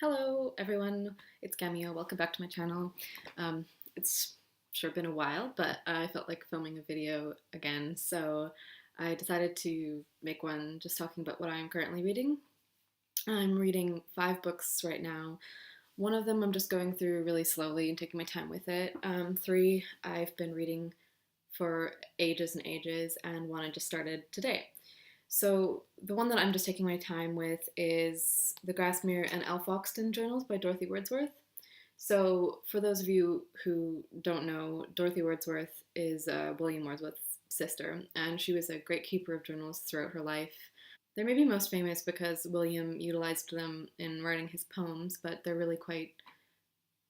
Hello everyone, it's Cameo. Welcome back to my channel. It's sure been a while, but I felt like filming a video again, so I decided to make one just talking about what I'm currently reading. I'm reading 5 books right now. One of them I'm just going through really slowly and taking my time with it. 3 I've been reading for ages and ages, and one I just started today. So the one that I'm just taking my time with is the Grasmere and Alfoxden journals by Dorothy Wordsworth. So for those of you who don't know, Dorothy Wordsworth is William Wordsworth's sister, and she was a great keeper of journals throughout her life. They're maybe most famous because William utilized them in writing his poems, but they're really quite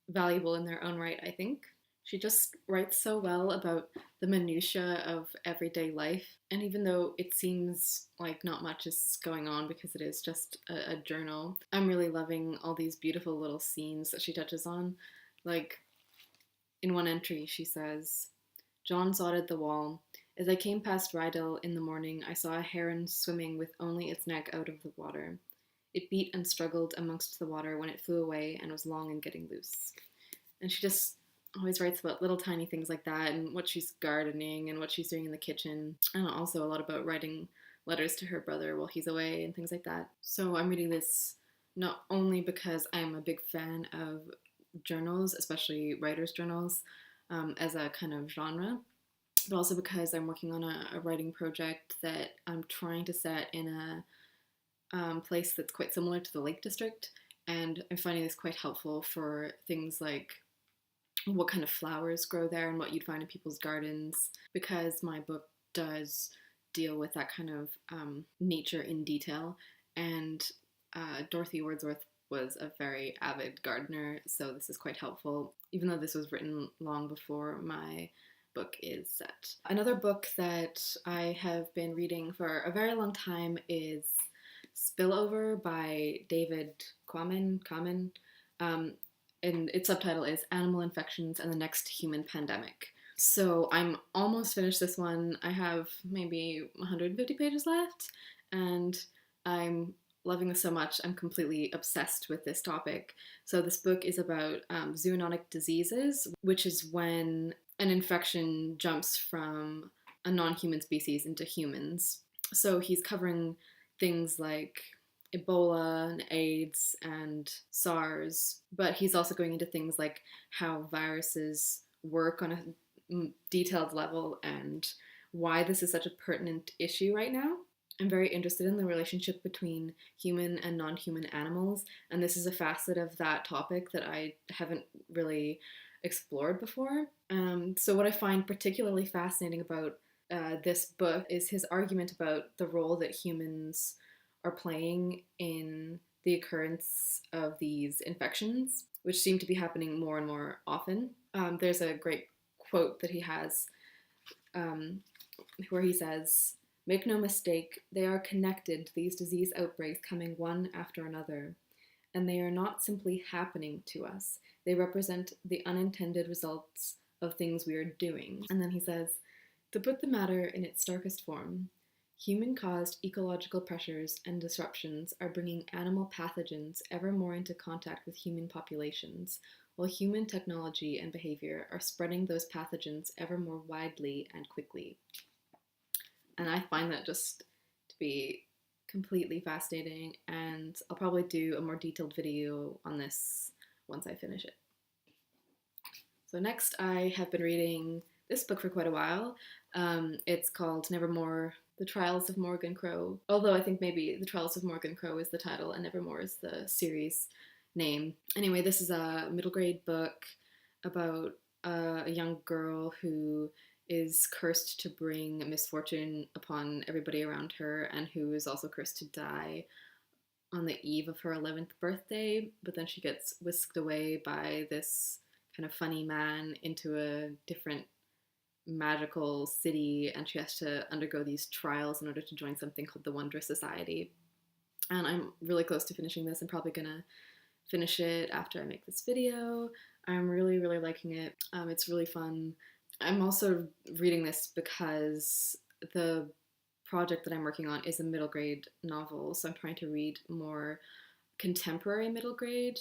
valuable in their own right, I think. She just writes so well about the minutiae of everyday life, and even though it seems like not much is going on because it is just a journal, I'm really loving all these beautiful little scenes that she touches on. Like, in one entry she says, "John sodded the wall. As I came past Rydal in the morning, I saw a heron swimming with only its neck out of the water. It beat and struggled amongst the water when it flew away and was long in getting loose." And she just always writes about little tiny things like that and what she's gardening and what she's doing in the kitchen, and also a lot about writing letters to her brother while he's away and things like that. So I'm reading this not only because I'm a big fan of journals, especially writers' journals, as a kind of genre, but also because I'm working on a writing project that I'm trying to set in a place that's quite similar to the Lake District, and I'm finding this quite helpful for things like what kind of flowers grow there and what you'd find in people's gardens, because my book does deal with that kind of nature in detail, and Dorothy Wordsworth was a very avid gardener, so this is quite helpful, even though this was written long before my book is set. Another book that I have been reading for a very long time is Spillover by David Quammen. And its subtitle is Animal Infections and the Next Human Pandemic. So I'm almost finished this one. I have maybe 150 pages left, and I'm loving this so much. I'm completely obsessed with this topic. So this book is about zoonotic diseases, which is when an infection jumps from a non-human species into humans. So he's covering things like Ebola and AIDS and SARS, but he's also going into things like how viruses work on a detailed level and why this is such a pertinent issue right now. I'm very interested in the relationship between human and non-human animals, and this is a facet of that topic that I haven't really explored before. So what I find particularly fascinating about this book is his argument about the role that humans are playing in the occurrence of these infections, which seem to be happening more and more often. There's a great quote that he has where he says, "Make no mistake, they are connected, these disease outbreaks coming one after another, and they are not simply happening to us. They represent the unintended results of things we are doing." And then he says, "To put the matter in its starkest form, human-caused ecological pressures and disruptions are bringing animal pathogens ever more into contact with human populations, while human technology and behavior are spreading those pathogens ever more widely and quickly." And I find that just to be completely fascinating, and I'll probably do a more detailed video on this once I finish it. So next, I have been reading this book for quite a while. It's called Nevermore: The Trials of Morgan Crow, although I think maybe The Trials of Morgan Crow is the title and Nevermore is the series name. Anyway, this is a middle grade book about a young girl who is cursed to bring misfortune upon everybody around her, and who is also cursed to die on the eve of her 11th birthday, but then she gets whisked away by this kind of funny man into a different magical city, and she has to undergo these trials in order to join something called the Wondrous Society. And I'm really close to finishing this. I'm probably gonna finish it after I make this video. I'm really liking it. It's really fun. I'm also reading this because the project that I'm working on is a middle grade novel, so I'm trying to read more contemporary middle grade.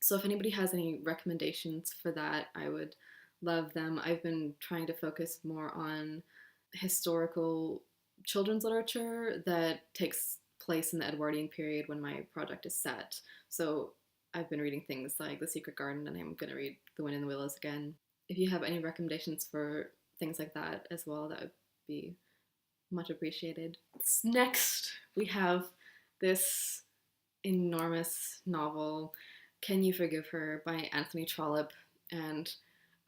So if anybody has any recommendations for that, I would love them. I've been trying to focus more on historical children's literature that takes place in the Edwardian period when my project is set. So I've been reading things like The Secret Garden, and I'm going to read The Wind in the Willows again. If you have any recommendations for things like that as well, that would be much appreciated. Next, we have this enormous novel, Can You Forgive Her by Anthony Trollope, and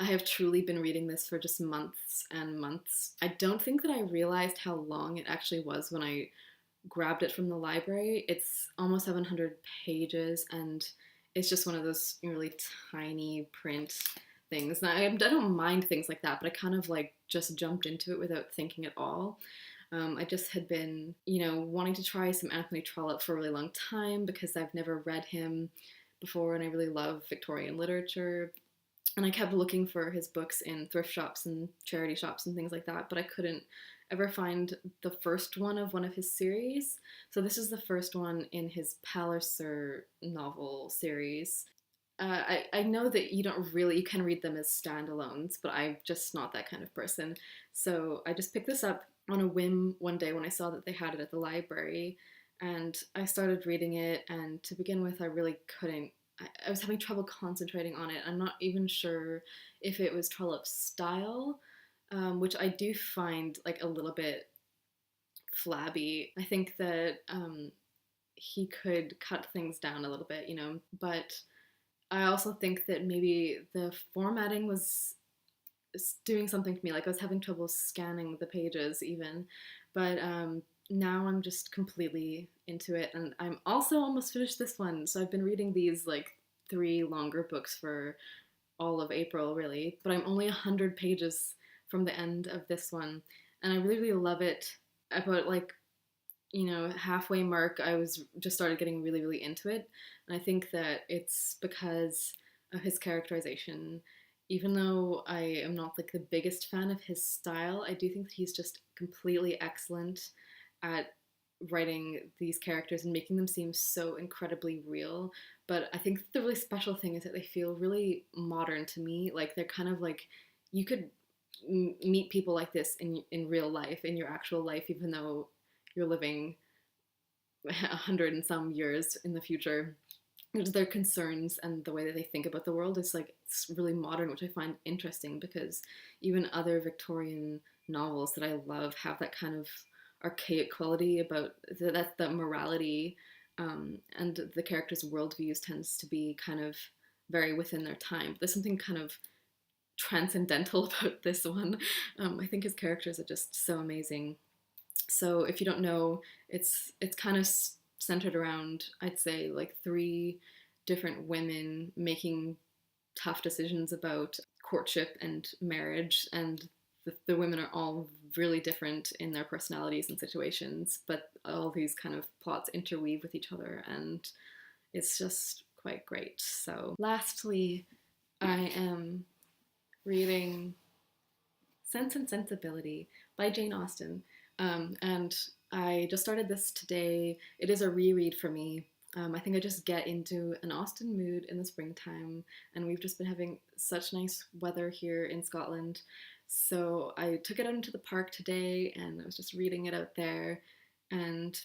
I have truly been reading this for just months and months. I don't think that I realized how long it actually was when I grabbed it from the library. It's almost 700 pages, and it's just one of those really tiny print things. And I don't mind things like that, but I kind of like just jumped into it without thinking at all. I just had been, wanting to try some Anthony Trollope for a really long time because I've never read him before, and I really love Victorian literature. And I kept looking for his books in thrift shops and charity shops and things like that, but I couldn't ever find the first one of his series. So this is the first one in his Palliser novel series. I know that you can read them as standalones, but I'm just not that kind of person. So I just picked this up on a whim one day when I saw that they had it at the library, and I started reading it, and to begin with, I really couldn't. I was having trouble concentrating on it. I'm not even sure if it was Trollope's style, which I do find like a little bit flabby. I think that he could cut things down a little bit, but I also think that maybe the formatting was doing something to me. Like I was having trouble scanning the pages even, but now I'm just completely into it, and I'm also almost finished this one. So I've been reading these like 3 longer books for all of April really, but I'm only 100 pages from the end of this one, and I really, really love it. About like, halfway mark, I was just started getting really, really into it, and I think that it's because of his characterization. Even though I am not like the biggest fan of his style, I do think that he's just completely excellent at writing these characters and making them seem so incredibly real. But I think the really special thing is that they feel really modern to me. Like they're kind of like, you could meet people like this in real life, in your actual life, even though you're living 100 and some years in the future. Their concerns and the way that they think about the world is like, it's really modern, which I find interesting because even other Victorian novels that I love have that kind of archaic quality about that's the morality, and the characters' worldviews tends to be kind of very within their time. But there's something kind of transcendental about this one. I think his characters are just so amazing. So if you don't know, it's kind of centered around, I'd say, like 3 different women making tough decisions about courtship and marriage, and the women are all really different in their personalities and situations, but all these kind of plots interweave with each other, and it's just quite great. So lastly, I am reading Sense and Sensibility by Jane Austen, and I just started this today. It is a reread for me. I think I just get into an Austen mood in the springtime, and we've just been having such nice weather here in Scotland. So I took it out into the park today, and I was just reading it out there, and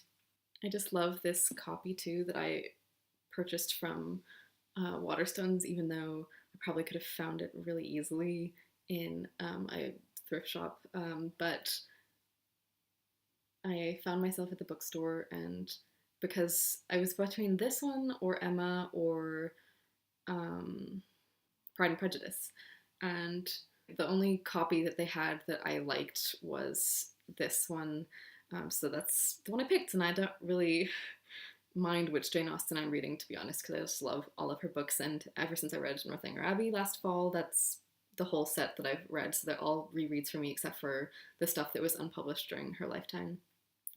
I just love this copy too that I purchased from Waterstones, even though I probably could have found it really easily in a thrift shop, but I found myself at the bookstore, and because I was between this one or Emma or Pride and Prejudice, and the only copy that they had that I liked was this one, so that's the one I picked, and I don't really mind which Jane Austen I'm reading, to be honest, because I just love all of her books, and ever since I read Northanger Abbey last fall, that's the whole set that I've read, so they're all rereads for me except for the stuff that was unpublished during her lifetime,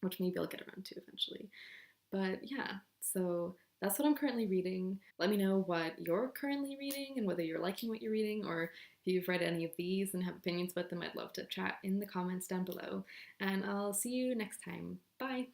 which maybe I'll get around to eventually. But yeah, so that's what I'm currently reading. Let me know what you're currently reading and whether you're liking what you're reading, or if you've read any of these and have opinions about them. I'd love to chat in the comments down below. And I'll see you next time. Bye!